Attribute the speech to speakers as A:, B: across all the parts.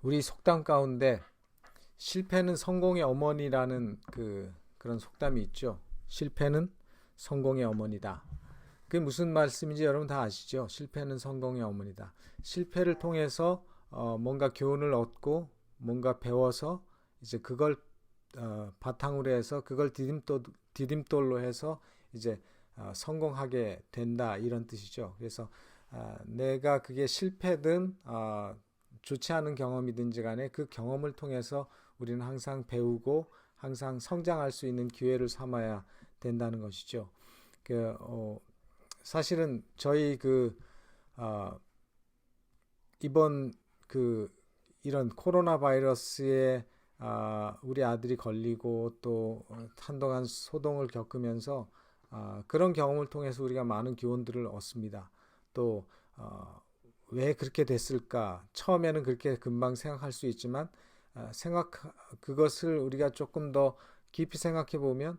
A: 우리 속담 가운데 실패는 성공의 어머니라는 그런 속담이 있죠. 실패는 성공의 어머니다. 그게 무슨 말씀인지 여러분 다 아시죠? 실패는 성공의 어머니다. 실패를 통해서 뭔가 교훈을 얻고 뭔가 배워서 이제 그걸 바탕으로 해서 그걸 디딤돌로 해서 이제 성공하게 된다 이런 뜻이죠. 그래서 내가 그게 실패든 좋지 않은 경험이든지 간에 그 경험을 통해서 우리는 항상 배우고 항상 성장할 수 있는 기회를 삼아야 된다는 것이죠. 그, 사실은 저희 어, 이번 이런 코로나 바이러스에 우리 아들이 걸리고 또 한동안 소동을 겪으면서 그런 경험을 통해서 우리가 많은 교훈들을 얻습니다. 또 왜 그렇게 됐을까? 처음에는 그렇게 금방 생각할 수 있지만 생각 그것을 우리가 조금 더 깊이 생각해 보면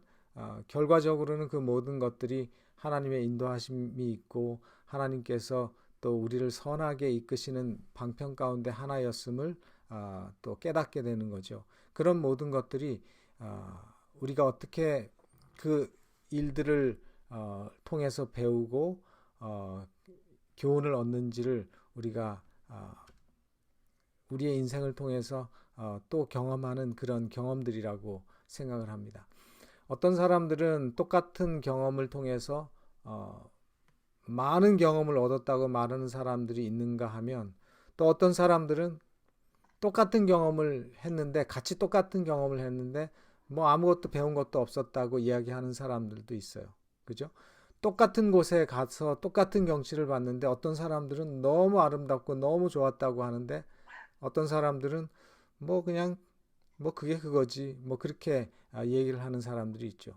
A: 결과적으로는 그 모든 것들이 하나님의 인도하심이 있고 하나님께서 또 우리를 선하게 이끄시는 방편 가운데 하나였음을 또 깨닫게 되는 거죠. 그런 모든 것들이 우리가 어떻게 그 일들을 통해서 배우고 교훈을 얻는지를 우리가 우리의 인생을 통해서 또 경험하는 그런 경험들이라고 생각을 합니다. 어떤 사람들은 똑같은 경험을 통해서 많은 경험을 얻었다고 말하는 사람들이 있는가 하면 또 어떤 사람들은 똑같은 경험을 했는데 같이 똑같은 경험을 했는데 뭐 아무것도 배운 것도 없었다고 이야기하는 사람들도 있어요. 그죠? 똑같은 곳에 가서 똑같은 경치를 봤는데 어떤 사람들은 너무 아름답고 너무 좋았다고 하는데 어떤 사람들은 뭐 그냥 뭐 그게 그거지 뭐 그렇게 얘기를 하는 사람들이 있죠.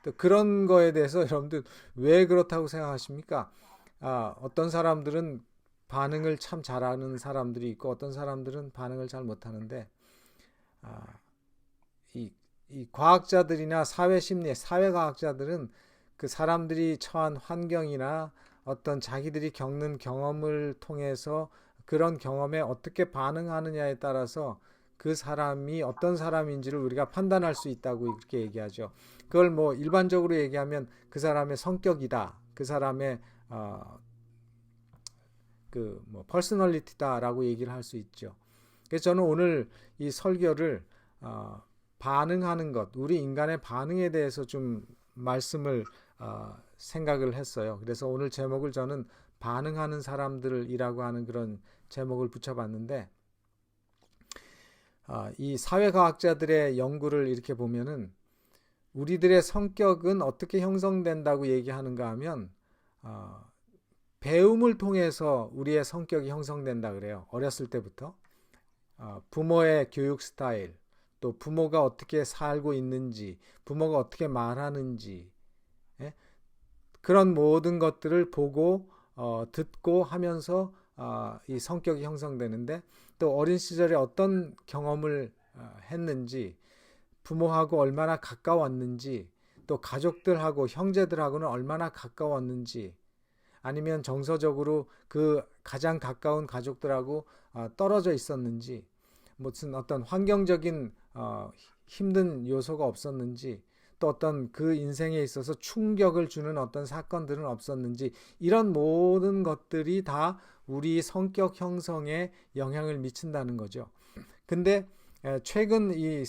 A: 또 그런 거에 대해서 여러분들 왜 그렇다고 생각하십니까? 어떤 사람들은 반응을 참 잘하는 사람들이 있고 어떤 사람들은 반응을 잘 못하는데 아, 이, 이 과학자들이나 사회심리, 사회과학자들은 그 사람들이 처한 환경이나 어떤 자기들이 겪는 경험을 통해서 그런 경험에 어떻게 반응하느냐에 따라서 그 사람이 어떤 사람인지를 우리가 판단할 수 있다고 그렇게 얘기하죠. 그걸 뭐 일반적으로 얘기하면 그 사람의 성격이다. 그 사람의 그뭐 퍼스널리티다라고 얘기를 할 수 있죠. 그래서 저는 오늘 이 설교를 어, 반응하는 것, 우리 인간의 반응에 대해서 좀 말씀을 생각을 했어요. 그래서 오늘 제목을 저는 반응하는 사람들이라고 하는 그런 제목을 붙여봤는데 이 사회과학자들의 연구를 이렇게 보면은 우리들의 성격은 어떻게 형성된다고 얘기하는가 하면 어, 배움을 통해서 우리의 성격이 형성된다 그래요. 어렸을 때부터 부모의 교육 스타일, 또 부모가 어떻게 살고 있는지, 부모가 어떻게 말하는지, 예? 그런 모든 것들을 보고 듣고 하면서 이 성격이 형성되는데 또 어린 시절에 어떤 경험을 했는지, 부모하고 얼마나 가까웠는지, 또 가족들하고 형제들하고는 얼마나 가까웠는지, 아니면 정서적으로 그 가장 가까운 가족들하고 떨어져 있었는지, 무슨 어떤 환경적인 힘든 요소가 없었는지, 또 어떤 그 인생에 있어서 충격을 주는 어떤 사건들은 없었는지, 이런 모든 것들이 다 우리 성격 형성에 영향을 미친다는 거죠. 근데 최근 이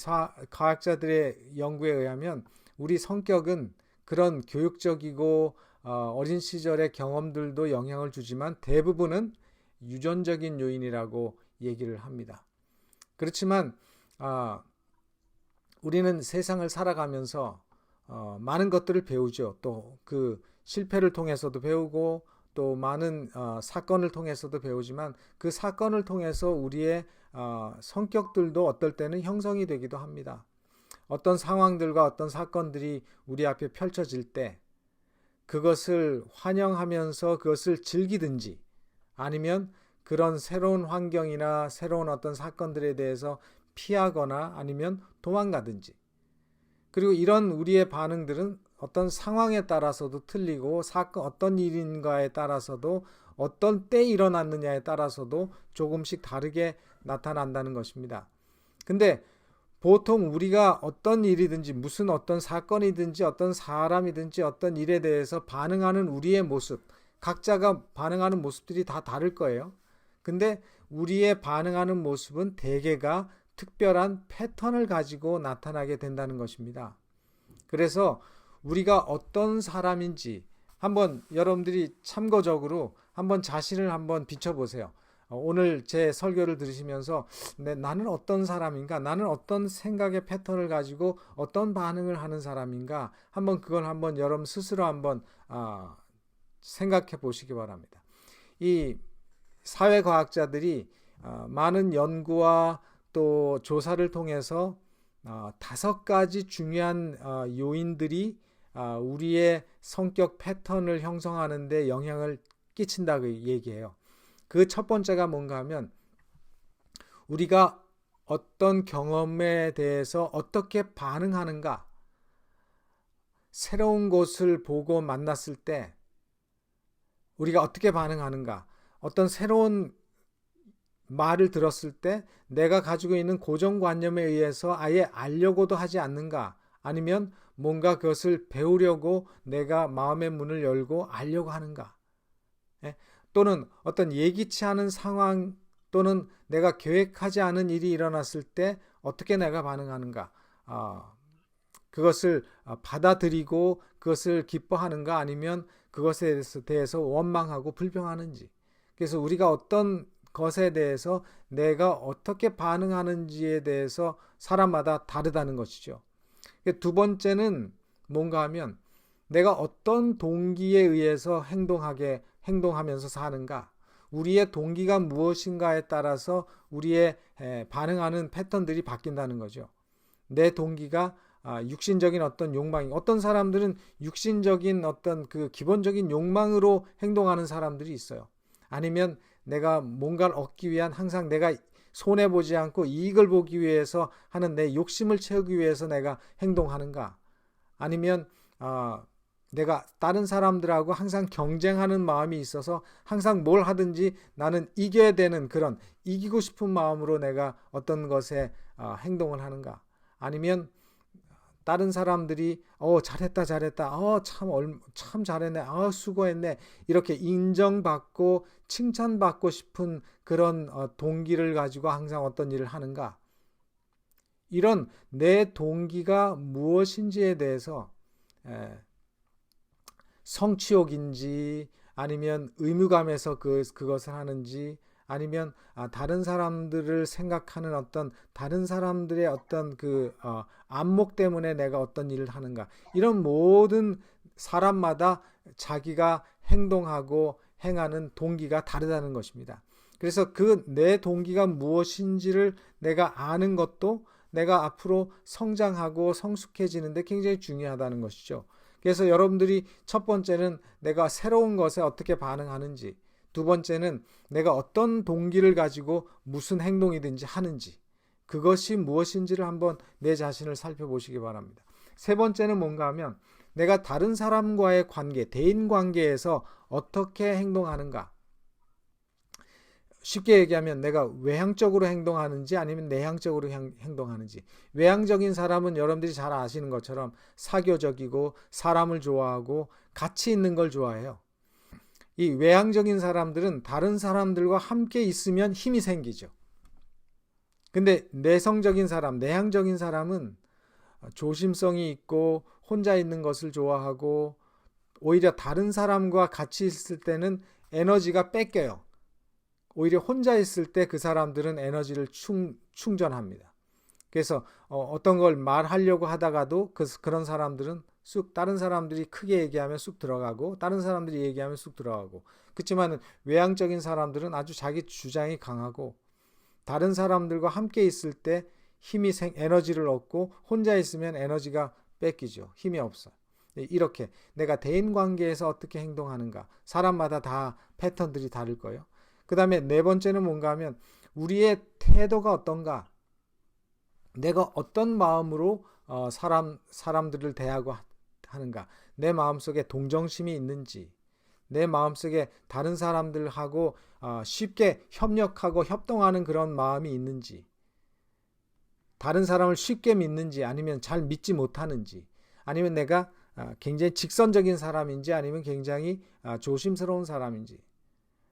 A: 과학자들의 연구에 의하면 우리 성격은 그런 교육적이고 어린 시절의 경험들도 영향을 주지만 대부분은 유전적인 요인이라고 얘기를 합니다. 그렇지만 우리는 세상을 살아가면서 많은 것들을 배우죠. 또 그 실패를 통해서도 배우고 또 많은 사건을 통해서도 배우지만 그 사건을 통해서 우리의 성격들도 어떨 때는 형성이 되기도 합니다. 어떤 상황들과 어떤 사건들이 우리 앞에 펼쳐질 때 그것을 환영하면서 그것을 즐기든지 아니면 그런 새로운 환경이나 새로운 어떤 사건들에 대해서 피하거나 아니면 도망가든지 그리고 이런 우리의 반응들은 어떤 상황에 따라서도 틀리고 사건 어떤 일인가에 따라서도 어떤 때 일어났느냐에 따라서도 조금씩 다르게 나타난다는 것입니다. 근데 보통 우리가 어떤 일이든지 무슨 어떤 사건이든지 어떤 사람이든지 어떤 일에 대해서 반응하는 우리의 모습, 각자가 반응하는 모습들이 다 다를 거예요. 근데 우리의 반응하는 모습은 대개가 특별한 패턴을 가지고 나타나게 된다는 것입니다. 그래서 우리가 어떤 사람인지 한번 여러분들이 참고적으로 한번 자신을 한번 비춰보세요. 오늘 제 설교를 들으시면서 나는 어떤 사람인가? 나는 어떤 생각의 패턴을 가지고 어떤 반응을 하는 사람인가? 한번 그걸 한번 여러분 스스로 한번 생각해 보시기 바랍니다. 이 사회과학자들이 많은 연구와 또 조사를 통해서 5가지 중요한 요인들이 우리의 성격 패턴을 형성하는 데 영향을 끼친다고 얘기해요. 그 첫 번째가 뭔가 하면 우리가 어떤 경험에 대해서 어떻게 반응하는가, 새로운 곳을 보고 만났을 때 우리가 어떻게 반응하는가, 어떤 새로운 말을 들었을 때 내가 가지고 있는 고정관념에 의해서 아예 알려고도 하지 않는가, 아니면 뭔가 그것을 배우려고 내가 마음의 문을 열고 알려고 하는가, 또는 어떤 예기치 않은 상황 또는 내가 계획하지 않은 일이 일어났을 때 어떻게 내가 반응하는가, 그것을 받아들이고 그것을 기뻐하는가, 아니면 그것에 대해서 원망하고 불평하는지. 그래서 우리가 어떤 것에 대해서 내가 어떻게 반응하는지에 대해서 사람마다 다르다는 것이죠. 두 번째는 뭔가 하면 내가 어떤 동기에 의해서 행동하면서 사는가, 우리의 동기가 무엇인가에 따라서 우리의 반응하는 패턴들이 바뀐다는 거죠. 내 동기가 육신적인 어떤 욕망이, 어떤 사람들은 육신적인 어떤 그 기본적인 욕망으로 행동하는 사람들이 있어요. 아니면 내가 뭔가를 얻기 위한, 항상 내가 손해보지 않고 이익을 보기 위해서 하는 내 욕심을 채우기 위해서 내가 행동하는가, 아니면 내가 다른 사람들하고 항상 경쟁하는 마음이 있어서 항상 뭘 하든지 나는 이겨야 되는 그런 이기고 싶은 마음으로 내가 어떤 것에 행동을 하는가, 아니면 다른 사람들이 잘했다 참 잘했네, 수고했네, 이렇게 인정받고 칭찬받고 싶은 그런 동기를 가지고 항상 어떤 일을 하는가, 이런 내 동기가 무엇인지에 대해서 성취욕인지 아니면 의무감에서 그것을 하는지, 아니면 다른 사람들을 생각하는 어떤 다른 사람들의 어떤 안목 때문에 내가 어떤 일을 하는가, 이런 모든 사람마다 자기가 행동하고 행하는 동기가 다르다는 것입니다. 그래서 그 내 동기가 무엇인지를 내가 아는 것도 내가 앞으로 성장하고 성숙해지는데 굉장히 중요하다는 것이죠. 그래서 여러분들이 첫 번째는 내가 새로운 것에 어떻게 반응하는지, 두 번째는 내가 어떤 동기를 가지고 무슨 행동이든지 하는지, 그것이 무엇인지를 한번 내 자신을 살펴보시기 바랍니다. 세 번째는 뭔가 하면 내가 다른 사람과의 관계, 대인 관계에서 어떻게 행동하는가. 쉽게 얘기하면 내가 외향적으로 행동하는지 아니면 내향적으로 행동하는지. 외향적인 사람은 여러분들이 잘 아시는 것처럼 사교적이고 사람을 좋아하고 같이 있는 걸 좋아해요. 이 외향적인 사람들은 다른 사람들과 함께 있으면 힘이 생기죠. 근데 내향적인 사람은 조심성이 있고 혼자 있는 것을 좋아하고 오히려 다른 사람과 같이 있을 때는 에너지가 뺏겨요. 오히려 혼자 있을 때 그 사람들은 에너지를 충전합니다. 그래서 어떤 걸 말하려고 하다가도 그런 사람들은 쑥, 다른 사람들이 크게 얘기하면 쑥 들어가고 다른 사람들이 얘기하면 쑥 들어가고. 그렇지만 외향적인 사람들은 아주 자기 주장이 강하고 다른 사람들과 함께 있을 때 에너지를 얻고 혼자 있으면 에너지가 뺏기죠. 힘이 없어요. 이렇게 내가 대인관계에서 어떻게 행동하는가, 사람마다 다 패턴들이 다를 거예요. 그 다음에 네 번째는 뭔가 하면 우리의 태도가 어떤가, 내가 어떤 마음으로 사람들을 대하고 하는가, 내 마음속에 동정심이 있는지, 내 마음속에 다른 사람들하고 쉽게 협력하고 협동하는 그런 마음이 있는지, 다른 사람을 쉽게 믿는지 아니면 잘 믿지 못하는지, 아니면 내가 굉장히 직선적인 사람인지 아니면 굉장히 조심스러운 사람인지,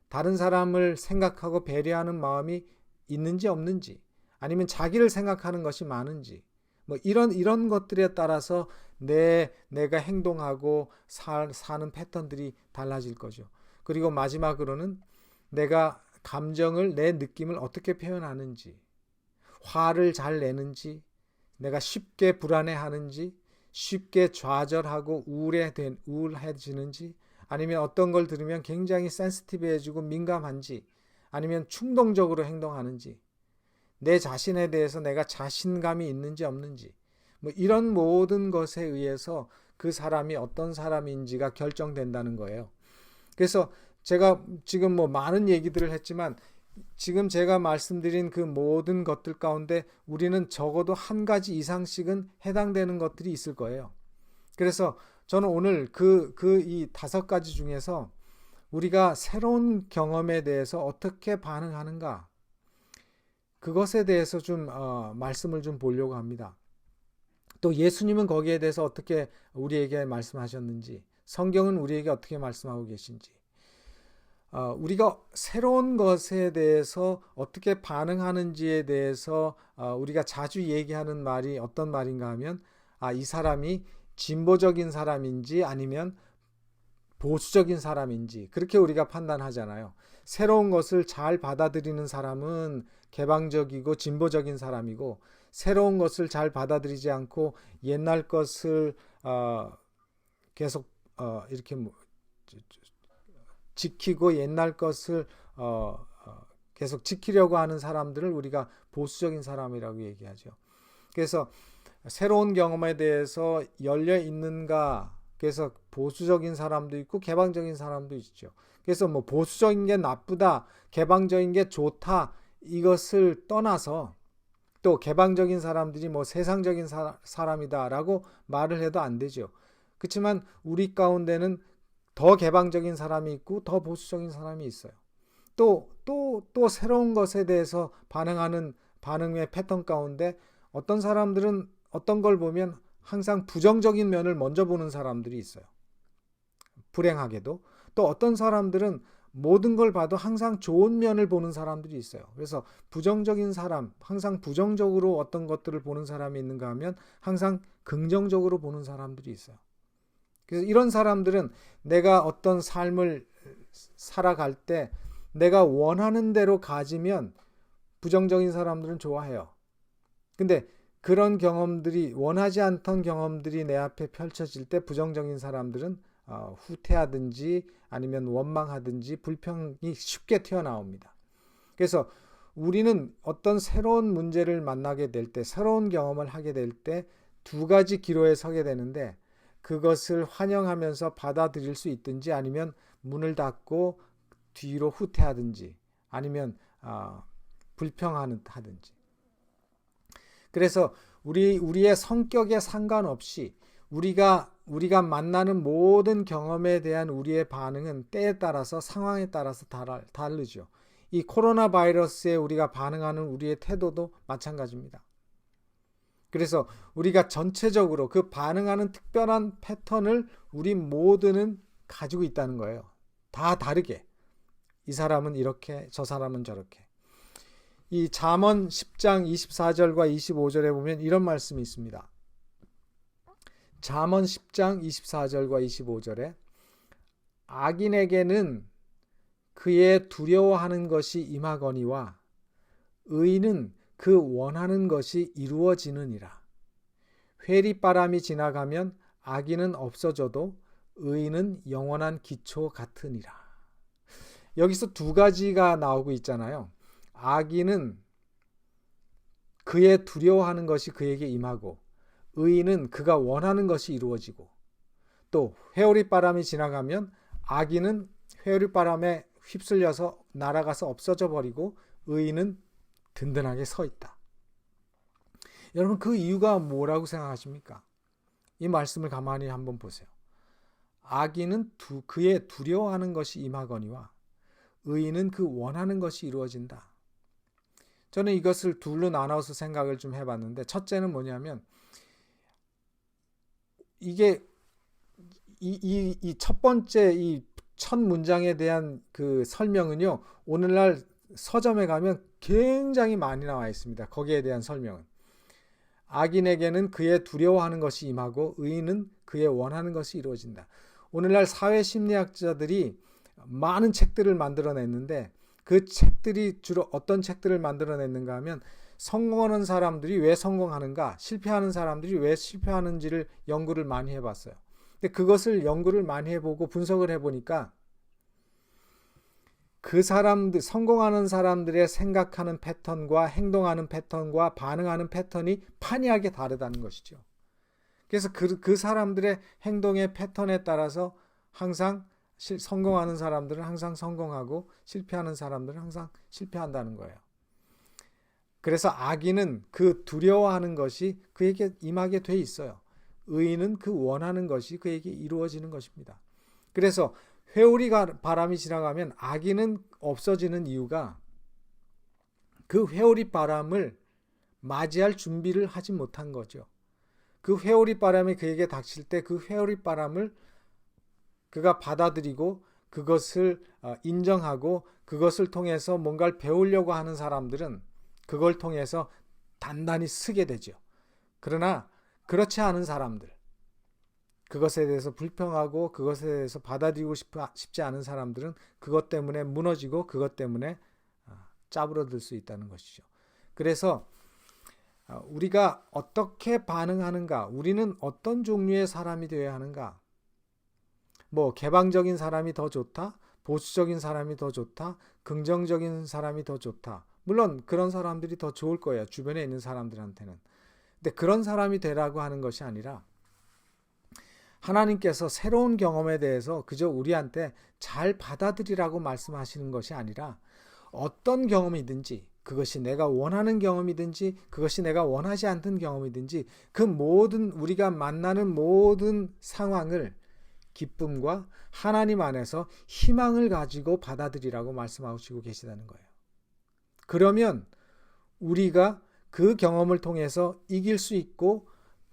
A: 다른 사람을 생각하고 배려하는 마음이 있는지 없는지, 아니면 자기를 생각하는 것이 많은지, 뭐 이런 것들에 따라서 내가 행동하고 사는 패턴들이 달라질 거죠. 그리고 마지막으로는 내가 감정을, 내 느낌을 어떻게 표현하는지, 화를 잘 내는지, 내가 쉽게 불안해하는지, 쉽게 좌절하고 우울해지는지, 아니면 어떤 걸 들으면 굉장히 센시티브해지고 민감한지, 아니면 충동적으로 행동하는지, 내 자신에 대해서 내가 자신감이 있는지 없는지, 뭐 이런 모든 것에 의해서 그 사람이 어떤 사람인지가 결정된다는 거예요. 그래서 제가 지금 뭐 많은 얘기들을 했지만 지금 제가 말씀드린 그 모든 것들 가운데 우리는 적어도 한 가지 이상씩은 해당되는 것들이 있을 거예요. 그래서 저는 오늘 이 5가지 중에서 우리가 새로운 경험에 대해서 어떻게 반응하는가, 그것에 대해서 좀 말씀을 좀 보려고 합니다. 또 예수님은 거기에 대해서 어떻게 우리에게 말씀하셨는지, 성경은 우리에게 어떻게 말씀하고 계신지, 우리가 새로운 것에 대해서 어떻게 반응하는지에 대해서 우리가 자주 얘기하는 말이 어떤 말인가 하면, 이 사람이 진보적인 사람인지 아니면 보수적인 사람인지 그렇게 우리가 판단하잖아요. 새로운 것을 잘 받아들이는 사람은 개방적이고 진보적인 사람이고, 새로운 것을 잘 받아들이지 않고 옛날 것을 계속 이렇게 지키고 옛날 것을 계속 지키려고 하는 사람들을 우리가 보수적인 사람이라고 얘기하죠. 그래서 새로운 경험에 대해서 열려 있는가, 그래서 보수적인 사람도 있고 개방적인 사람도 있죠. 그래서 뭐 보수적인 게 나쁘다, 개방적인 게 좋다, 이것을 떠나서 또 개방적인 사람들이 뭐 세상적인 사람이다라고 말을 해도 안 되죠. 그렇지만 우리 가운데는 더 개방적인 사람이 있고 더 보수적인 사람이 있어요. 또 새로운 것에 대해서 반응하는 반응의 패턴 가운데 어떤 사람들은 어떤 걸 보면 항상 부정적인 면을 먼저 보는 사람들이 있어요. 불행하게도. 또 어떤 사람들은 모든 걸 봐도 항상 좋은 면을 보는 사람들이 있어요. 그래서 부정적인 사람, 항상 부정적으로 어떤 것들을 보는 사람이 있는가 하면 항상 긍정적으로 보는 사람들이 있어요. 그래서 이런 사람들은 내가 어떤 삶을 살아갈 때 내가 원하는 대로 가지면 부정적인 사람들은 좋아해요. 근데 그런 경험들이, 원하지 않던 경험들이 내 앞에 펼쳐질 때 부정적인 사람들은 후퇴하든지 아니면 원망하든지 불평이 쉽게 튀어나옵니다. 그래서 우리는 어떤 새로운 문제를 만나게 될 때, 새로운 경험을 하게 될 때 2가지 기로에 서게 되는데, 그것을 환영하면서 받아들일 수 있든지 아니면 문을 닫고 뒤로 후퇴하든지 아니면 불평하든지. 그래서 우리의 성격에 상관없이 우리가 만나는 모든 경험에 대한 우리의 반응은 때에 따라서, 상황에 따라서 다르죠. 이 코로나 바이러스에 우리가 반응하는 우리의 태도도 마찬가지입니다. 그래서 우리가 전체적으로 그 반응하는 특별한 패턴을 우리 모두는 가지고 있다는 거예요. 다 다르게. 이 사람은 이렇게, 저 사람은 저렇게. 이 잠언 10장 24절과 25절에 보면 이런 말씀이 있습니다. 잠언 10장 24절과 25절에 악인에게는 그의 두려워하는 것이 임하거니와 의인은 그 원하는 것이 이루어지느니라. 회리바람이 지나가면 악인은 없어져도 의인은 영원한 기초 같으니라. 여기서 2가지가 나오고 있잖아요. 악인은 그의 두려워하는 것이 그에게 임하고, 의인은 그가 원하는 것이 이루어지고, 또 회오리바람이 지나가면 악인은 회오리바람에 휩쓸려서 날아가서 없어져 버리고 의인은 든든하게 서 있다. 여러분, 그 이유가 뭐라고 생각하십니까? 이 말씀을 가만히 한번 보세요. 악인은 그의 두려워하는 것이 임하거니와 의인은 그 원하는 것이 이루어진다. 저는 이것을 둘로 나눠서 생각을 좀 해봤는데, 첫째는 뭐냐면 이게 이 첫 번째 이 첫 문장에 대한 그 설명은요, 오늘날 서점에 가면 굉장히 많이 나와 있습니다. 거기에 대한 설명은 악인에게는 그의 두려워하는 것이 임하고 의인은 그의 원하는 것이 이루어진다. 오늘날 사회 심리학자들이 많은 책들을 만들어냈는데, 그 책들이 주로 어떤 책들을 만들어냈는가 하면 성공하는 사람들이 왜 성공하는가, 실패하는 사람들이 왜 실패하는지를 연구를 많이 해봤어요. 근데 그것을 연구를 많이 해보고 분석을 해보니까 그 사람들, 성공하는 사람들의 생각하는 패턴과 행동하는 패턴과 반응하는 패턴이 판이하게 다르다는 것이죠. 그래서 그 사람들의 행동의 패턴에 따라서 항상 성공하는 사람들은 항상 성공하고 실패하는 사람들은 항상 실패한다는 거예요. 그래서 악인은 그 두려워하는 것이 그에게 임하게 돼 있어요. 의인은 그 원하는 것이 그에게 이루어지는 것입니다. 그래서 회오리 바람이 지나가면 악인은 없어지는 이유가 그 회오리 바람을 맞이할 준비를 하지 못한 거죠. 그 회오리 바람이 그에게 닥칠 때 그 회오리 바람을 그가 받아들이고 그것을 인정하고 그것을 통해서 뭔가를 배우려고 하는 사람들은 그걸 통해서 단단히 쓰게 되죠. 그러나 그렇지 않은 사람들, 그것에 대해서 불평하고 그것에 대해서 받아들이고 싶지 않은 사람들은 그것 때문에 무너지고 그것 때문에 짜부러들 수 있다는 것이죠. 그래서 우리가 어떻게 반응하는가, 우리는 어떤 종류의 사람이 되어야 하는가, 뭐 개방적인 사람이 더 좋다, 보수적인 사람이 더 좋다, 긍정적인 사람이 더 좋다. 물론 그런 사람들이 더 좋을 거예요, 주변에 있는 사람들한테는. 근데 그런 사람이 되라고 하는 것이 아니라 하나님께서 새로운 경험에 대해서 그저 우리한테 잘 받아들이라고 말씀하시는 것이 아니라 어떤 경험이든지, 그것이 내가 원하는 경험이든지 그것이 내가 원하지 않던 경험이든지 그 모든 우리가 만나는 모든 상황을 기쁨과 하나님 안에서 희망을 가지고 받아들이라고 말씀하시고 계시다는 거예요. 그러면 우리가 그 경험을 통해서 이길 수 있고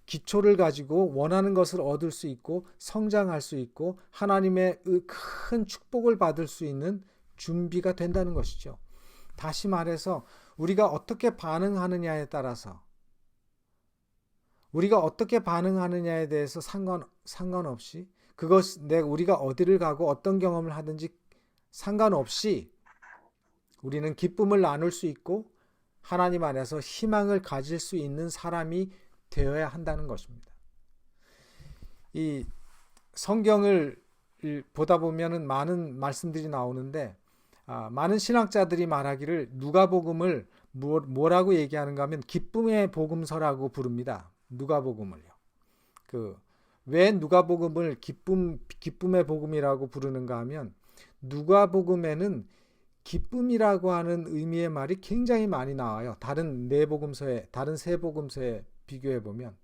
A: 기초를 가지고 원하는 것을 얻을 수 있고 성장할 수 있고 하나님의 큰 축복을 받을 수 있는 준비가 된다는 것이죠. 다시 말해서 우리가 어떻게 반응하느냐에 따라서, 우리가 어떻게 반응하느냐에 대해서 상관없이, 우리가 어디를 가고 어떤 경험을 하든지 상관없이 우리는 기쁨을 나눌 수 있고 하나님 안에서 희망을 가질 수 있는 사람이 되어야 한다는 것입니다. 이 성경을 보다 보면은 많은 말씀들이 나오는데, 많은 신학자들이 말하기를 누가복음을 뭐라고 얘기하는가 하면 기쁨의 복음서라고 부릅니다. 누가복음을요. 왜 누가복음을 기쁨의 복음이라고 부르는가 하면 누가복음에는 기쁨이라고 하는 의미의 말이 굉장히 많이 나와요. 다른 세 복음서에 비교해 보면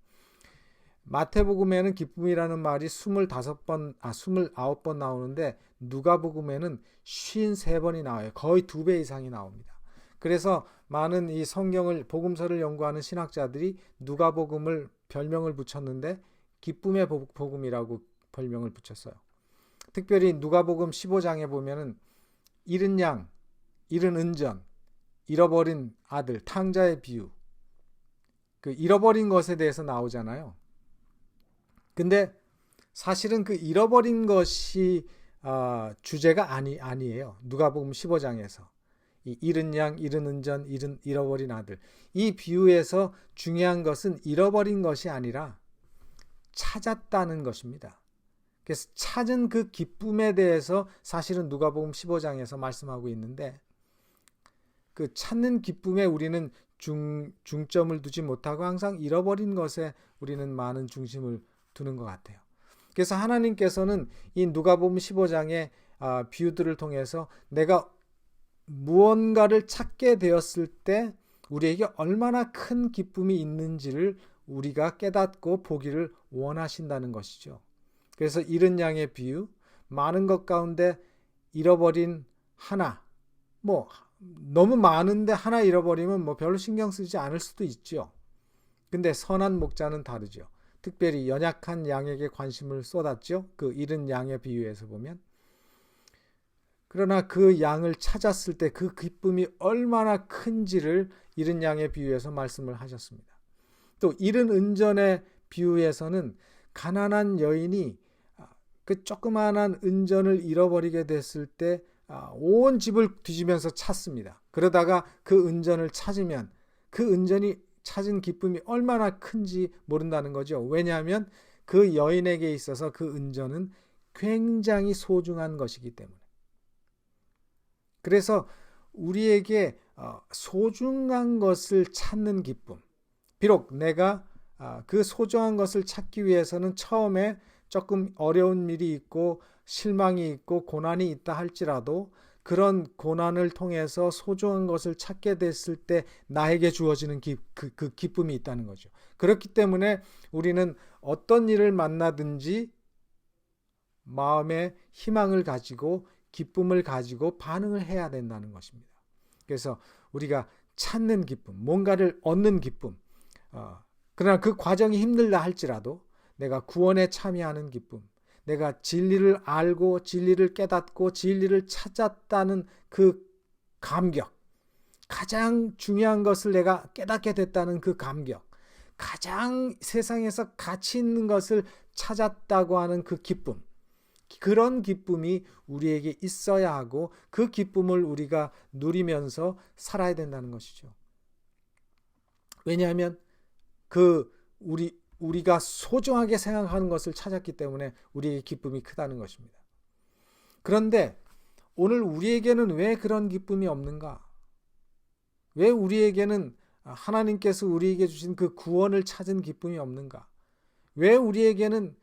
A: 마태복음에는 기쁨이라는 말이 29번 나오는데 누가복음에는 53번이 나와요. 거의 2배 이상이 나옵니다. 그래서 많은 이 성경을 복음서를 연구하는 신학자들이 누가복음을 별명을 붙였는데 기쁨의 복음이라고 별명을 붙였어요. 특별히 누가복음 15장에 보면은 잃은 양, 잃은 은전, 잃어버린 아들, 탕자의 비유, 그 잃어버린 것에 대해서 나오잖아요. 근데 사실은 그 잃어버린 것이 주제가 아니에요. 누가복음 15장에서 이 잃은 양, 잃은 은전, 잃어버린 아들, 이 비유에서 중요한 것은 잃어버린 것이 아니라 찾았다는 것입니다. 그래서 찾은 그 기쁨에 대해서 사실은 누가복음 15장에서 말씀하고 있는데, 그 찾는 기쁨에 우리는 중점을 두지 못하고 항상 잃어버린 것에 우리는 많은 중심을 두는 것 같아요. 그래서 하나님께서는 이 누가복음 15장의 비유들을 통해서 내가 무언가를 찾게 되었을 때 우리에게 얼마나 큰 기쁨이 있는지를 우리가 깨닫고 보기를 원하신다는 것이죠. 그래서 잃은 양의 비유, 많은 것 가운데 잃어버린 하나, 뭐 너무 많은데 하나 잃어버리면 뭐 별로 신경 쓰지 않을 수도 있죠. 근데 선한 목자는 다르죠. 특별히 연약한 양에게 관심을 쏟았죠. 그 잃은 양의 비유에서 보면. 그러나 그 양을 찾았을 때 그 기쁨이 얼마나 큰지를 잃은 양의 비유에서 말씀을 하셨습니다. 또 잃은 은전의 비유에서는 가난한 여인이 그 조그마한 은전을 잃어버리게 됐을 때 온 집을 뒤지면서 찾습니다. 그러다가 그 은전을 찾으면 그 은전이 찾은 기쁨이 얼마나 큰지 모른다는 거죠. 왜냐하면 그 여인에게 있어서 그 은전은 굉장히 소중한 것이기 때문에. 그래서 우리에게 소중한 것을 찾는 기쁨, 비록 내가 그 소중한 것을 찾기 위해서는 처음에 조금 어려운 일이 있고 실망이 있고 고난이 있다 할지라도 그런 고난을 통해서 소중한 것을 찾게 됐을 때 나에게 주어지는 그 기쁨이 있다는 거죠. 그렇기 때문에 우리는 어떤 일을 만나든지 마음에 희망을 가지고 기쁨을 가지고 반응을 해야 된다는 것입니다. 그래서 우리가 찾는 기쁨, 뭔가를 얻는 기쁨, 그러나 그 과정이 힘들다 할지라도 내가 구원에 참여하는 기쁨, 내가 진리를 알고 진리를 깨닫고 진리를 찾았다는 그 감격, 가장 중요한 것을 내가 깨닫게 됐다는 그 감격, 가장 세상에서 가치 있는 것을 찾았다고 하는 그 기쁨, 그런 기쁨이 우리에게 있어야 하고 그 기쁨을 우리가 누리면서 살아야 된다는 것이죠. 왜냐하면 우리가 소중하게 생각하는 것을 찾았기 때문에 우리에게 기쁨이 크다는 것입니다. 그런데 오늘 우리에게는 왜 그런 기쁨이 없는가? 왜 우리에게는 하나님께서 우리에게 주신 그 구원을 찾은 기쁨이 없는가? 왜 우리에게는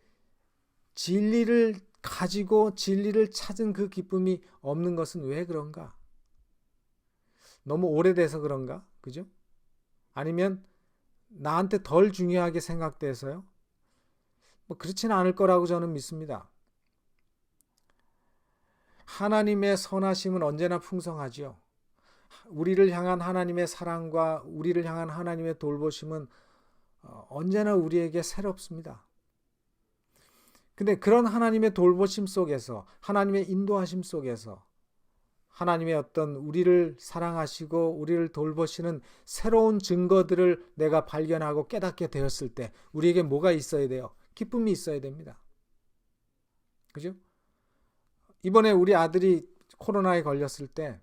A: 진리를 가지고 진리를 찾은 그 기쁨이 없는 것은 왜 그런가? 너무 오래돼서 그런가? 그죠? 아니면 나한테 덜 중요하게 생각돼서요? 뭐 그렇지는 않을 거라고 저는 믿습니다. 하나님의 선하심은 언제나 풍성하지요. 우리를 향한 하나님의 사랑과 우리를 향한 하나님의 돌보심은 언제나 우리에게 새롭습니다. 근데 그런 하나님의 돌보심 속에서, 하나님의 인도하심 속에서 하나님의 어떤 우리를 사랑하시고 우리를 돌보시는 새로운 증거들을 내가 발견하고 깨닫게 되었을 때 우리에게 뭐가 있어야 돼요? 기쁨이 있어야 됩니다. 그죠? 이번에 우리 아들이 코로나에 걸렸을 때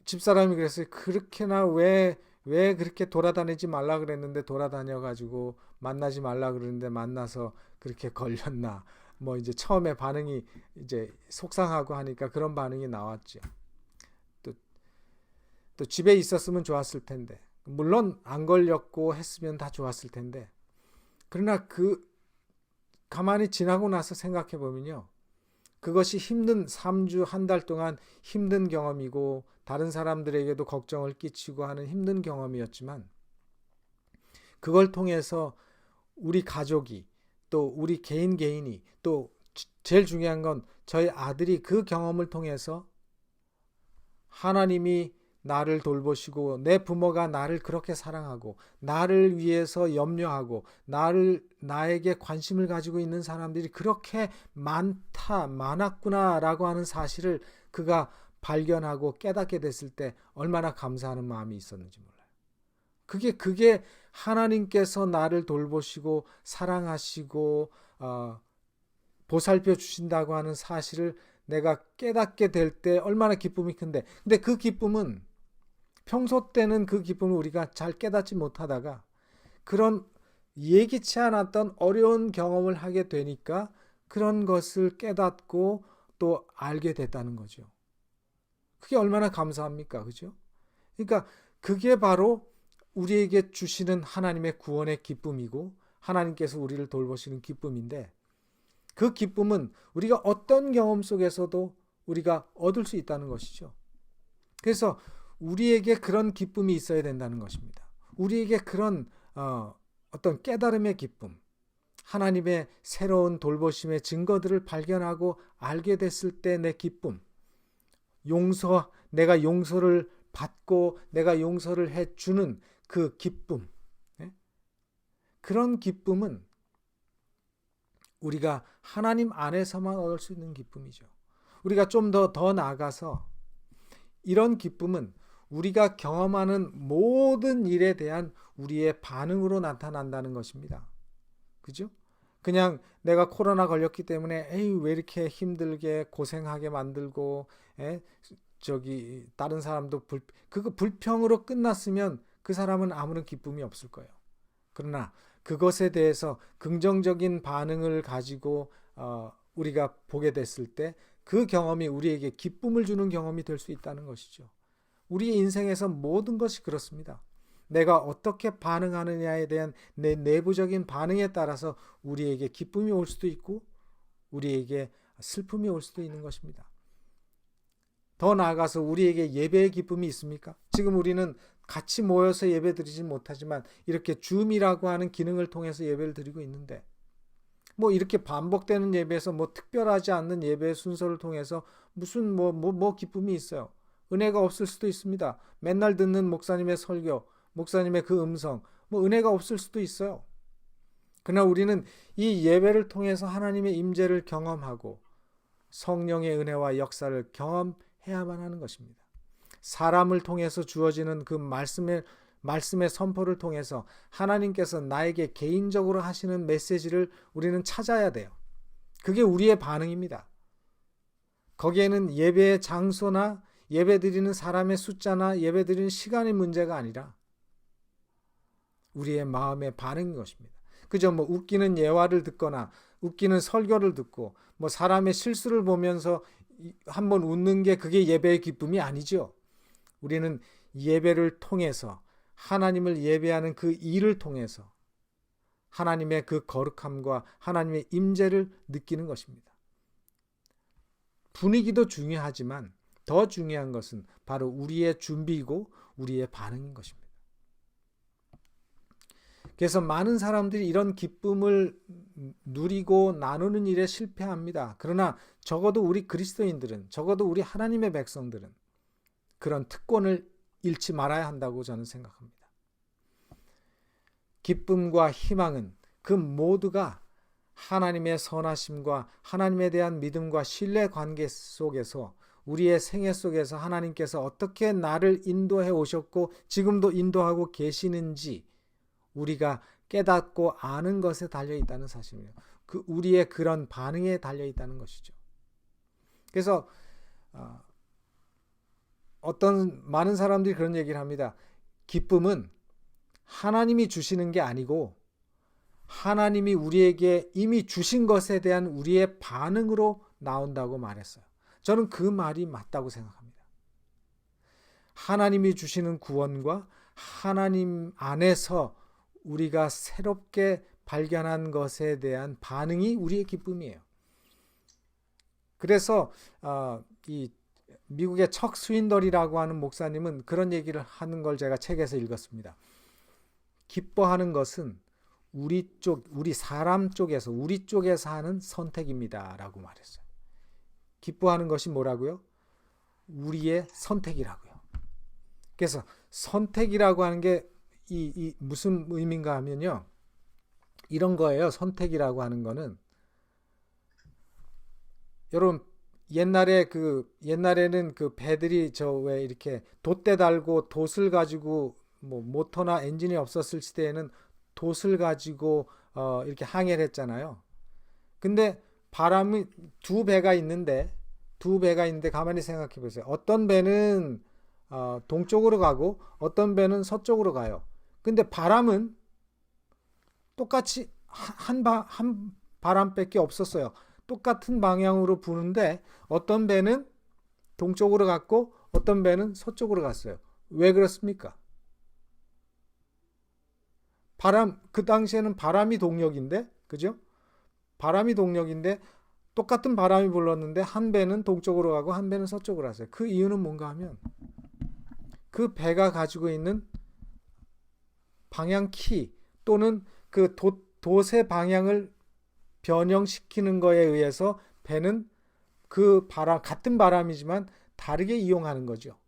A: 집사람이 그랬어요. 그렇게나 왜 그렇게 돌아다니지 말라 그랬는데 돌아다녀가지고 만나지 말라 그러는데 만나서 그렇게 걸렸나. 뭐 이제 처음에 반응이 이제 속상하고 하니까 그런 반응이 나왔죠. 또 집에 있었으면 좋았을 텐데. 물론 안 걸렸고 했으면 다 좋았을 텐데. 그러나 가만히 지나고 나서 생각해 보면요. 그것이 힘든 3주 한 달 동안 힘든 경험이고 다른 사람들에게도 걱정을 끼치고 하는 힘든 경험이었지만 그걸 통해서 우리 가족이 또 우리 개인이 또 제일 중요한 건 저희 아들이 그 경험을 통해서 하나님이 나를 돌보시고 내 부모가 나를 그렇게 사랑하고 나를 위해서 염려하고 나에게 관심을 가지고 있는 사람들이 그렇게 많았구나라고 하는 사실을 그가 발견하고 깨닫게 됐을 때 얼마나 감사하는 마음이 있었는지 몰라요. 그게 하나님께서 나를 돌보시고 사랑하시고 보살펴 주신다고 하는 사실을 내가 깨닫게 될 때 얼마나 기쁨이 큰데, 근데 그 기쁨은 평소 때는 그 기쁨을 우리가 잘 깨닫지 못하다가 그런 예기치 않았던 어려운 경험을 하게 되니까 그런 것을 깨닫고 또 알게 됐다는 거죠. 그게 얼마나 감사합니까? 그죠? 그러니까 그게 바로 우리에게 주시는 하나님의 구원의 기쁨이고 하나님께서 우리를 돌보시는 기쁨인데 그 기쁨은 우리가 어떤 경험 속에서도 우리가 얻을 수 있다는 것이죠. 그래서 우리에게 그런 기쁨이 있어야 된다는 것입니다. 우리에게 그런 어떤 깨달음의 기쁨, 하나님의 새로운 돌보심의 증거들을 발견하고 알게 됐을 때 내 기쁨, 내가 용서를 받고 내가 용서를 해주는 그 기쁨, 그런 기쁨은 우리가 하나님 안에서만 얻을 수 있는 기쁨이죠. 우리가 좀 더 나아가서 이런 기쁨은 우리가 경험하는 모든 일에 대한 우리의 반응으로 나타난다는 것입니다. 그죠? 그냥 내가 코로나 걸렸기 때문에 에이 왜 이렇게 힘들게 고생하게 만들고 다른 사람도 그거 불평으로 끝났으면 그 사람은 아무런 기쁨이 없을 거예요. 그러나 그것에 대해서 긍정적인 반응을 가지고 우리가 보게 됐을 때 그 경험이 우리에게 기쁨을 주는 경험이 될 수 있다는 것이죠. 우리의 인생에서 모든 것이 그렇습니다. 내가 어떻게 반응하느냐에 대한 내 내부적인 반응에 따라서 우리에게 기쁨이 올 수도 있고 우리에게 슬픔이 올 수도 있는 것입니다. 더 나아가서 우리에게 예배의 기쁨이 있습니까? 지금 우리는 같이 모여서 예배 드리지 못하지만 이렇게 줌이라고 하는 기능을 통해서 예배를 드리고 있는데 뭐 이렇게 반복되는 예배에서 뭐 특별하지 않는 예배의 순서를 통해서 무슨 뭐 기쁨이 있어요. 은혜가 없을 수도 있습니다. 맨날 듣는 목사님의 설교, 목사님의 그 음성, 뭐 은혜가 없을 수도 있어요. 그러나 우리는 이 예배를 통해서 하나님의 임재를 경험하고 성령의 은혜와 역사를 경험해야만 하는 것입니다. 사람을 통해서 주어지는 그 말씀의 선포를 통해서 하나님께서 나에게 개인적으로 하시는 메시지를 우리는 찾아야 돼요. 그게 우리의 반응입니다. 거기에는 예배의 장소나 예배드리는 사람의 숫자나 예배드리는 시간의 문제가 아니라 우리의 마음의 반응인 것입니다. 그저 뭐 웃기는 예화를 듣거나 웃기는 설교를 듣고 뭐 사람의 실수를 보면서 한번 웃는 게 그게 예배의 기쁨이 아니죠. 우리는 예배를 통해서 하나님을 예배하는 그 일을 통해서 하나님의 그 거룩함과 하나님의 임재를 느끼는 것입니다. 분위기도 중요하지만 더 중요한 것은 바로 우리의 준비이고 우리의 반응인 것입니다. 그래서 많은 사람들이 이런 기쁨을 누리고 나누는 일에 실패합니다. 그러나 적어도 우리 그리스도인들은, 적어도 우리 하나님의 백성들은 그런 특권을 잃지 말아야 한다고 저는 생각합니다. 기쁨과 희망은 그 모두가 하나님의 선하심과 하나님에 대한 믿음과 신뢰 관계 속에서 우리의 생애 속에서 하나님께서 어떻게 나를 인도해 오셨고 지금도 인도하고 계시는지 우리가 깨닫고 아는 것에 달려 있다는 사실이에요. 그 우리의 그런 반응에 달려 있다는 것이죠. 그래서 많은 사람들이 그런 얘기를 합니다. 기쁨은 하나님이 주시는 게 아니고 하나님이 우리에게 이미 주신 것에 대한 우리의 반응으로 나온다고 말했어요. 저는 그 말이 맞다고 생각합니다. 하나님이 주시는 구원과 하나님 안에서 우리가 새롭게 발견한 것에 대한 반응이 우리의 기쁨이에요. 그래서 이 미국의 척 스윈덜이라고 하는 목사님은 그런 얘기를 하는 걸 제가 책에서 읽었습니다. 기뻐하는 것은 우리 사람 쪽에서 우리 쪽에서 하는 선택입니다라고 말했어요. 기뻐하는 것이 뭐라고요? 우리의 선택이라고요. 그래서 선택이라고 하는 게 이 무슨 의미인가 하면요. 이런 거예요. 선택이라고 하는 거는 여러분 옛날에는 그 배들이 왜 이렇게 돛대 달고 돛을 가지고 뭐 모터나 엔진이 없었을 시대에는 돛을 가지고 이렇게 항해를 했잖아요. 근데 바람이 두 배가 있는데 가만히 생각해 보세요. 어떤 배는 동쪽으로 가고 어떤 배는 서쪽으로 가요. 근데 바람은 똑같이 한 바람밖에 없었어요. 똑같은 방향으로 부는데 어떤 배는 동쪽으로 갔고 어떤 배는 서쪽으로 갔어요. 왜 그렇습니까? 그 당시에는 바람이 동력인데, 그죠? 바람이 동력인데 똑같은 바람이 불렀는데 한 배는 동쪽으로 가고 한 배는 서쪽으로 갔어요. 그 이유는 뭔가 하면 그 배가 가지고 있는 방향키 또는 그 돛의 방향을 변형시키는 거에 의해서 배는 그 바람, 같은 바람이지만 다르게 이용하는 거죠.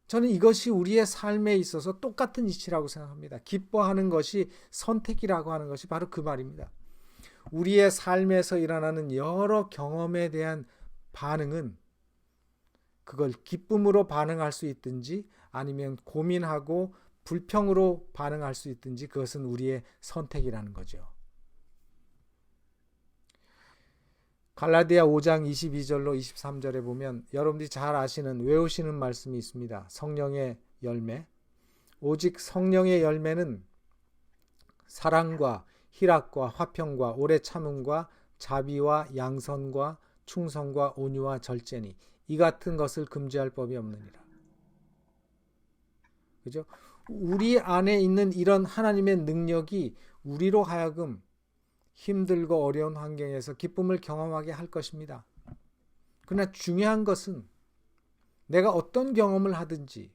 A: 저는 이것이 우리의 삶에 있어서 똑같은 이치라고 생각합니다. 기뻐하는 것이 선택이라고 하는 것이 바로 그 말입니다. 우리의 삶에서 일어나는 여러 경험에 대한 반응은 그걸 기쁨으로 반응할 수 있든지 아니면 고민하고 불평으로 반응할 수 있든지 그것은 우리의 선택이라는 거죠. 갈라디아 5장 22절로 23절에 보면 여러분들이 잘 아시는 외우시는 말씀이 있습니다. 성령의 열매. 오직 성령의 열매는 사랑과 희락과 화평과 오래 참음과 자비와 양선과 충성과 온유와 절제니 이 같은 것을 금지할 법이 없느니라. 그죠? 우리 안에 있는 이런 하나님의 능력이 우리로 하여금 힘들고 어려운 환경에서 기쁨을 경험하게 할 것입니다. 그러나 중요한 것은 내가 어떤 경험을 하든지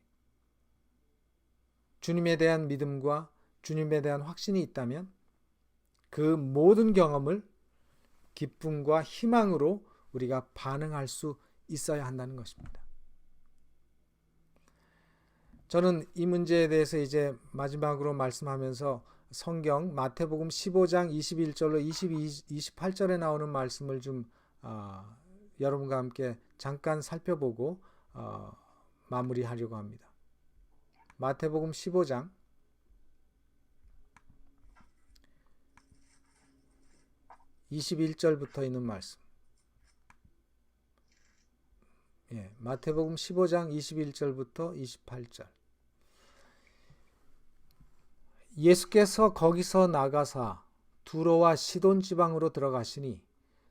A: 주님에 대한 믿음과 주님에 대한 확신이 있다면 그 모든 경험을 기쁨과 희망으로 우리가 반응할 수 있어야 한다는 것입니다. 저는 이 문제에 대해서 이제 마지막으로 말씀하면서 성경 마태복음 15장 21절로 28절에 나오는 말씀을 좀 여러분과 함께 잠깐 살펴보고 마무리하려고 합니다. 마태복음 15장 21절부터 있는 말씀. 마태복음 15장 21절부터 28절. 예수께서 거기서 나가사 두로와 시돈 지방으로 들어가시니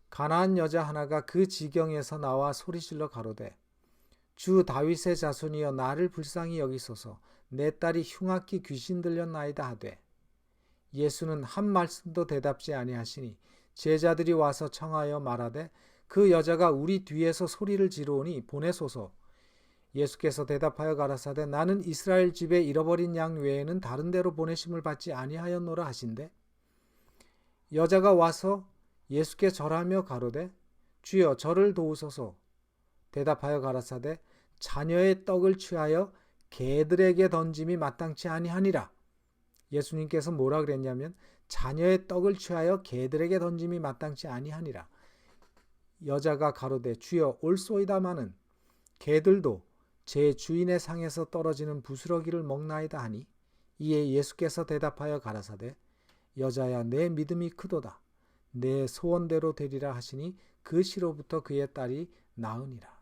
A: 가나안 여자 하나가 그 지경에서 나와 소리질러 가로되 주 다윗의 자손이여 나를 불쌍히 여기소서 내 딸이 흉악히 귀신 들렸나이다 하되 예수는 한 말씀도 대답지 아니하시니 제자들이 와서 청하여 말하되 그 여자가 우리 뒤에서 소리를 지르오니 보내소서. 예수께서 대답하여 가라사대 나는 이스라엘 집에 잃어버린 양 외에는 다른 데로 보내심을 받지 아니하였노라 하신대. 여자가 와서 예수께 절하며 가로되 주여 저를 도우소서. 대답하여 가라사대 자녀의 떡을 취하여 개들에게 던짐이 마땅치 아니하니라. 예수님께서 뭐라 그랬냐면 자녀의 떡을 취하여 개들에게 던짐이 마땅치 아니하니라. 여자가 가로되 주여 올소이다마는 개들도 제 주인의 상에서 떨어지는 부스러기를 먹나이다 하니 이에 예수께서 대답하여 가라사대 여자야 내 믿음이 크도다 내 소원대로 되리라 하시니 그 시로부터 그의 딸이 나으니라.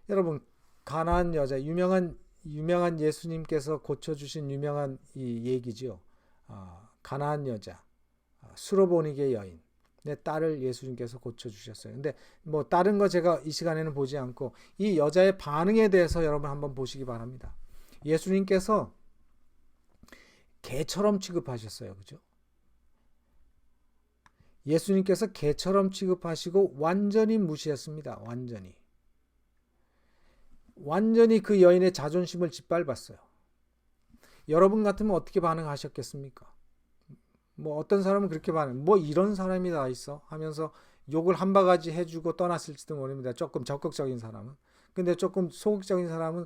A: 여러분 가나안 여자 유명한 예수님께서 고쳐주신 유명한 이 얘기죠. 가나안 여자 수로보니게 여인 내 딸을 예수님께서 고쳐주셨어요. 근데 뭐 다른 거 제가 이 시간에는 보지 않고 이 여자의 반응에 대해서 여러분 한번 보시기 바랍니다. 예수님께서 개처럼 취급하셨어요. 그죠? 예수님께서 개처럼 취급하시고 완전히 무시했습니다. 완전히 그 여인의 자존심을 짓밟았어요. 여러분 같으면 어떻게 반응하셨겠습니까? 뭐 어떤 사람은 그렇게 뭐 이런 사람이 다 있어 하면서 욕을 한 바가지 해주고 떠났을지도 모릅니다. 조금 적극적인 사람은. 근데 조금 소극적인 사람은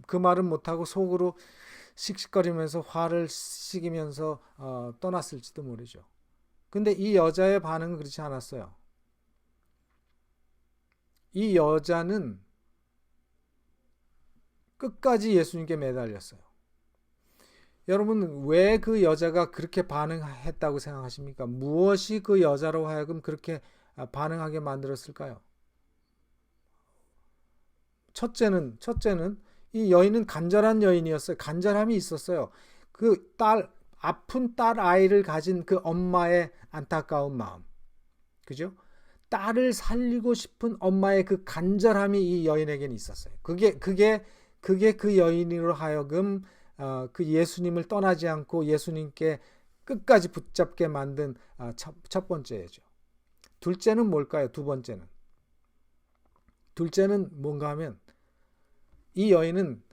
A: 그 말은 못하고 속으로 씩씩거리면서 화를 식이면서 떠났을지도 모르죠. 근데 이 여자의 반응은 그렇지 않았어요. 이 여자는 끝까지 예수님께 매달렸어요. 여러분 왜 그 여자가 그렇게 반응했다고 생각하십니까? 무엇이 그 여자로 하여금 그렇게 반응하게 만들었을까요? 첫째는 이 여인은 간절한 여인이었어요. 간절함이 있었어요. 그 아픈 딸 아이를 가진 그 엄마의 안타까운 마음. 그죠? 딸을 살리고 싶은 엄마의 그 간절함이 이 여인에게는 있었어요. 그게 그 여인으로 하여금 그 예수님을 떠나지 않고 예수님께 끝까지 붙잡게 만든 첫 번째죠. 둘째는 뭘까요? 둘째는 뭔가 하면 이 여인은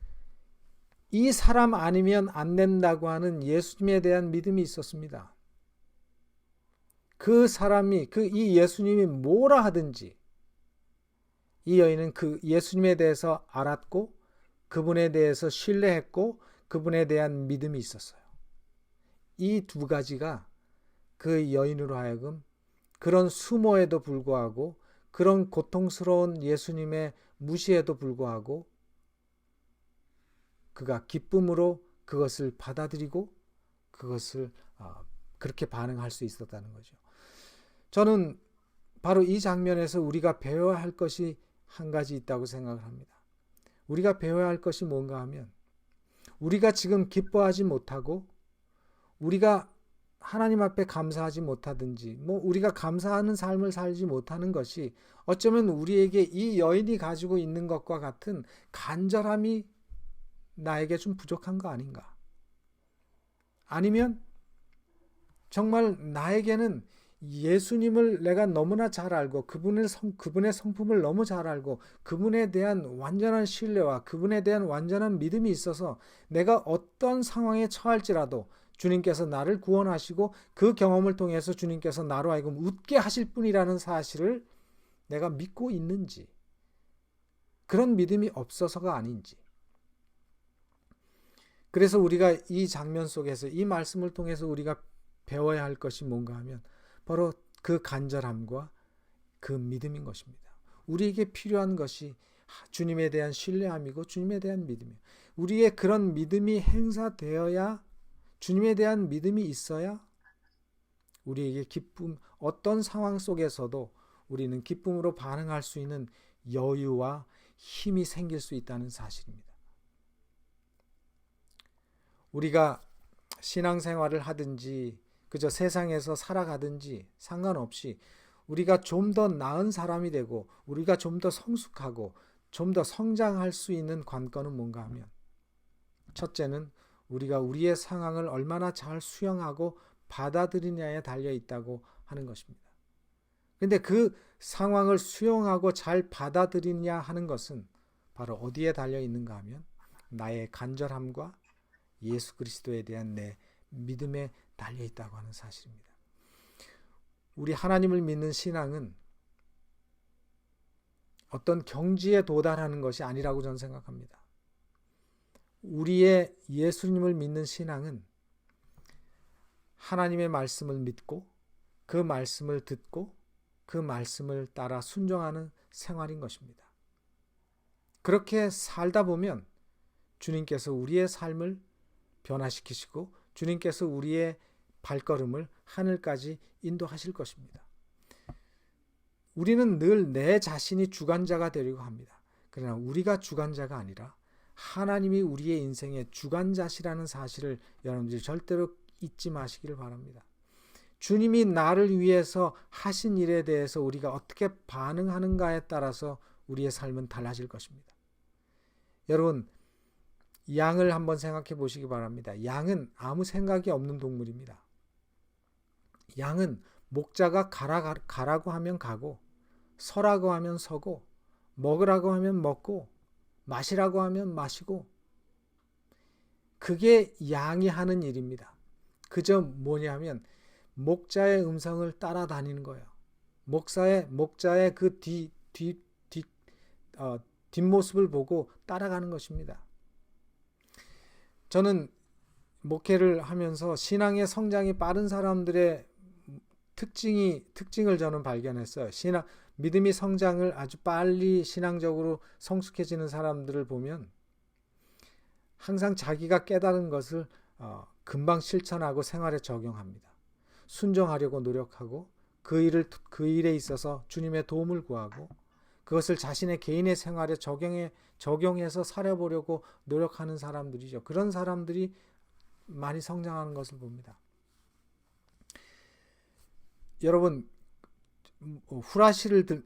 A: 이 사람 아니면 안 된다고 하는 예수님에 대한 믿음이 있었습니다. 그 사람이 이 예수님이 뭐라 하든지 이 여인은 그 예수님에 대해서 알았고 그분에 대해서 신뢰했고 그분에 대한 믿음이 있었어요. 이 두 가지가 그 여인으로 하여금 그런 수모에도 불구하고 그런 고통스러운 예수님의 무시에도 불구하고 그가 기쁨으로 그것을 받아들이고 그것을 그렇게 반응할 수 있었다는 거죠. 저는 바로 이 장면에서 우리가 배워야 할 것이 한 가지 있다고 생각을 합니다. 우리가 배워야 할 것이 뭔가 하면 우리가 지금 기뻐하지 못하고 우리가 하나님 앞에 감사하지 못하든지 우리가 감사하는 삶을 살지 못하는 것이 어쩌면 우리에게 이 여인이 가지고 있는 것과 같은 간절함이 나에게 좀 부족한 거 아닌가? 아니면 정말 나에게는 예수님을 내가 너무나 잘 알고 그분의 성품을 너무 잘 알고 그분에 대한 완전한 신뢰와 그분에 대한 완전한 믿음이 있어서 내가 어떤 상황에 처할지라도 주님께서 나를 구원하시고 그 경험을 통해서 주님께서 나로 하여금 웃게 하실 분이라는 사실을 내가 믿고 있는지 그런 믿음이 없어서가 아닌지. 그래서 우리가 이 장면 속에서 이 말씀을 통해서 우리가 배워야 할 것이 뭔가 하면 바로 그 간절함과 그 믿음인 것입니다. 우리에게 필요한 것이 주님에 대한 신뢰함이고 주님에 대한 믿음이에요. 우리의 그런 믿음이 행사되어야 주님에 대한 믿음이 있어야 우리에게 기쁨, 어떤 상황 속에서도 우리는 기쁨으로 반응할 수 있는 여유와 힘이 생길 수 있다는 사실입니다. 우리가 신앙생활을 하든지 그저 세상에서 살아가든지 상관없이 우리가 좀 더 나은 사람이 되고 우리가 좀 더 성숙하고 좀 더 성장할 수 있는 관건은 뭔가 하면 첫째는 우리가 우리의 상황을 얼마나 잘 수용하고 받아들이냐에 달려 있다고 하는 것입니다. 그런데 그 상황을 수용하고 잘 받아들이냐 하는 것은 바로 어디에 달려 있는가 하면 나의 간절함과 예수 그리스도에 대한 내 믿음에 달려 있다고 하는 사실입니다. 우리 하나님을 믿는 신앙은 어떤 경지에 도달하는 것이 아니라고 저는 생각합니다. 우리의 예수님을 믿는 신앙은 하나님의 말씀을 믿고 그 말씀을 듣고 그 말씀을 따라 순종하는 생활인 것입니다. 그렇게 살다 보면 주님께서 우리의 삶을 변화시키시고 주님께서 우리의 발걸음을 하늘까지 인도하실 것입니다. 우리는 늘 내 자신이 주관자가 되려고 합니다. 그러나 우리가 주관자가 아니라 하나님이 우리의 인생의 주관자시라는 사실을 여러분들이 절대로 잊지 마시기를 바랍니다. 주님이 나를 위해서 하신 일에 대해서 우리가 어떻게 반응하는가에 따라서 우리의 삶은 달라질 것입니다. 여러분, 양을 한번 생각해 보시기 바랍니다. 양은 아무 생각이 없는 동물입니다. 양은 목자가 가라고 하면 가고 서라고 하면 서고 먹으라고 하면 먹고 마시라고 하면 마시고 그게 양이 하는 일입니다. 그저 뭐냐면 목자의 음성을 따라다니는 거예요. 목자의 그 뒷모습을 보고 따라가는 것입니다. 저는 목회를 하면서 신앙의 성장이 빠른 사람들의 특징을 저는 발견했어요. 믿음이 성장을 아주 빨리 신앙적으로 성숙해지는 사람들을 보면 항상 자기가 깨달은 것을 금방 실천하고 생활에 적용합니다. 순종하려고 노력하고 그 일에 있어서 주님의 도움을 구하고 그것을 자신의 개인의 생활에 적용해서 살아보려고 노력하는 사람들이죠. 그런 사람들이 많이 성장하는 것을 봅니다. 여러분,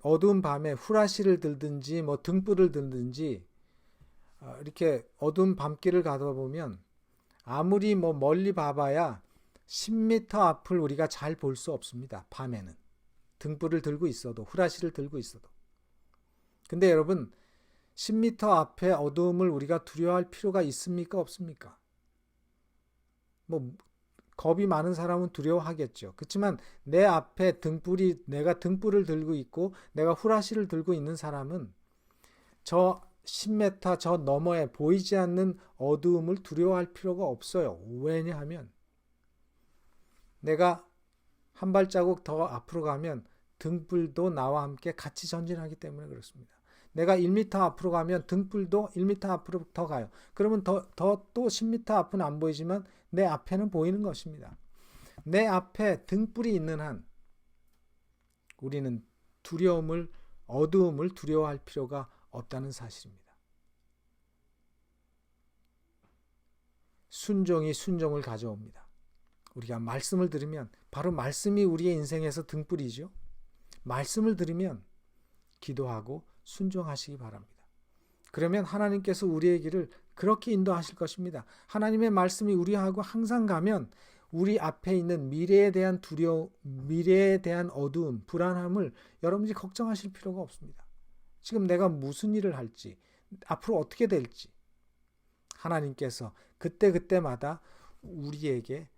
A: 어두운 밤에 후라시를 들든지 등불을 들든지 이렇게 어두운 밤길을 가다 보면 아무리 멀리 봐봐야 10m 앞을 우리가 잘 볼 수 없습니다. 밤에는 등불을 들고 있어도 후라시를 들고 있어도. 근데 여러분, 10m 앞에 어두움을 우리가 두려워할 필요가 있습니까? 없습니까? 뭐 겁이 많은 사람은 두려워하겠죠. 그렇지만 내 앞에 내가 등불을 들고 있고 내가 후라시를 들고 있는 사람은 저 10m 저 너머에 보이지 않는 어두움을 두려워할 필요가 없어요. 왜냐하면 내가 한 발자국 더 앞으로 가면 등불도 나와 함께 같이 전진하기 때문에 그렇습니다. 내가 1m 앞으로 가면 등불도 1m 앞으로 더 가요. 그러면 또 10m 앞은 안 보이지만 내 앞에는 보이는 것입니다. 내 앞에 등불이 있는 한 우리는 어두움을 두려워할 필요가 없다는 사실입니다. 순종이 순종을 가져옵니다. 우리가 말씀을 들으면 바로 말씀이 우리의 인생에서 등불이죠. 말씀을 들으면 기도하고 순종하시기 바랍니다. 그러면 하나님께서 우리의 길을 그렇게 인도하실 것입니다. 하나님의 말씀이 우리하고 항상 가면 우리 앞에 있는 미래에 대한 미래에 대한 어두움, 불안함을 여러분이 걱정하실 필요가 없습니다. 지금 내가 무슨 일을 할지, 앞으로 어떻게 될지 하나님께서 그때마다 우리에게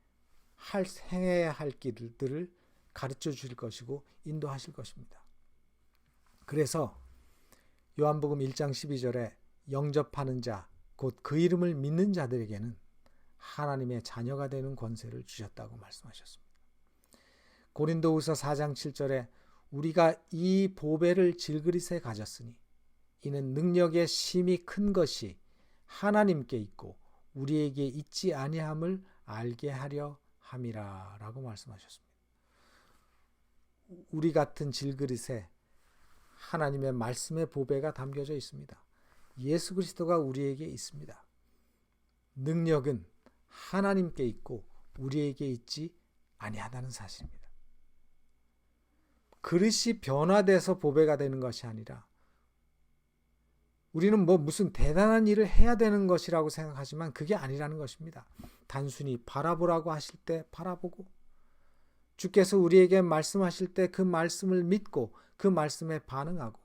A: 행해야 할 길들을 가르쳐 주실 것이고 인도하실 것입니다. 그래서 요한복음 1장 12절에 영접하는 자, 곧 그 이름을 믿는 자들에게는 하나님의 자녀가 되는 권세를 주셨다고 말씀하셨습니다. 고린도후서 4장 7절에 우리가 이 보배를 질그릇에 가졌으니 이는 능력의 심히 큰 것이 하나님께 있고 우리에게 있지 아니함을 알게 하려 함이라 라고 말씀하셨습니다. 우리 같은 질그릇에 하나님의 말씀의 보배가 담겨져 있습니다. 예수 그리스도가 우리에게 있습니다. 능력은 하나님께 있고 우리에게 있지 아니하다는 사실입니다. 그릇이 변화돼서 보배가 되는 것이 아니라 우리는 무슨 대단한 일을 해야 되는 것이라고 생각하지만 그게 아니라는 것입니다. 단순히 바라보라고 하실 때 바라보고 주께서 우리에게 말씀하실 때 그 말씀을 믿고 그 말씀에 반응하고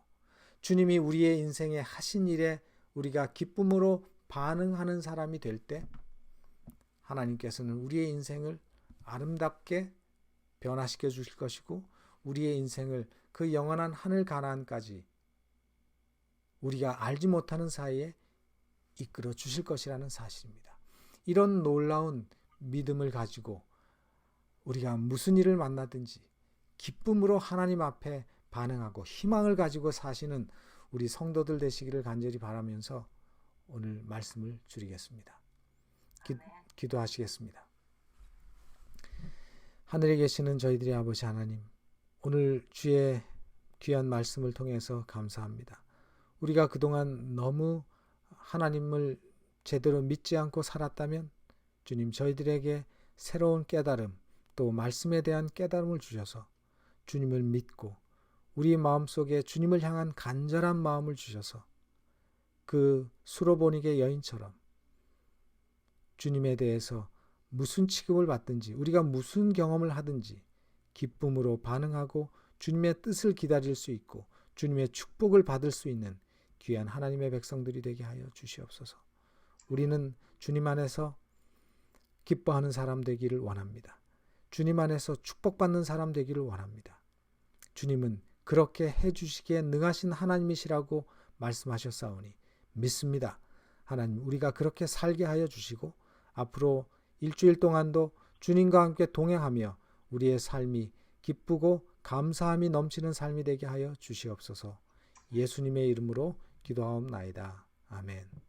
A: 주님이 우리의 인생에 하신 일에 우리가 기쁨으로 반응하는 사람이 될 때 하나님께서는 우리의 인생을 아름답게 변화시켜 주실 것이고 우리의 인생을 그 영원한 하늘 가나안까지 우리가 알지 못하는 사이에 이끌어 주실 것이라는 사실입니다. 이런 놀라운 믿음을 가지고 우리가 무슨 일을 만나든지 기쁨으로 하나님 앞에 반응하고 희망을 가지고 사시는 우리 성도들 되시기를 간절히 바라면서 오늘 말씀을 줄이겠습니다. 기도하시겠습니다. 하늘에 계시는 저희들의 아버지 하나님, 오늘 주의 귀한 말씀을 통해서 감사합니다. 우리가 그동안 너무 하나님을 제대로 믿지 않고 살았다면 주님 저희들에게 새로운 깨달음 또 말씀에 대한 깨달음을 주셔서 주님을 믿고 우리 마음속에 주님을 향한 간절한 마음을 주셔서 그 수로보니게 여인처럼 주님에 대해서 무슨 취급을 받든지 우리가 무슨 경험을 하든지 기쁨으로 반응하고 주님의 뜻을 기다릴 수 있고 주님의 축복을 받을 수 있는 귀한 하나님의 백성들이 되게 하여 주시옵소서. 우리는 주님 안에서 기뻐하는 사람 되기를 원합니다. 주님 안에서 축복받는 사람 되기를 원합니다. 주님은 그렇게 해주시기에 능하신 하나님이시라고 말씀하셨사오니 믿습니다. 하나님, 우리가 그렇게 살게 하여 주시고 앞으로 일주일 동안도 주님과 함께 동행하며 우리의 삶이 기쁘고 감사함이 넘치는 삶이 되게 하여 주시옵소서. 예수님의 이름으로 기도하옵나이다. 아멘.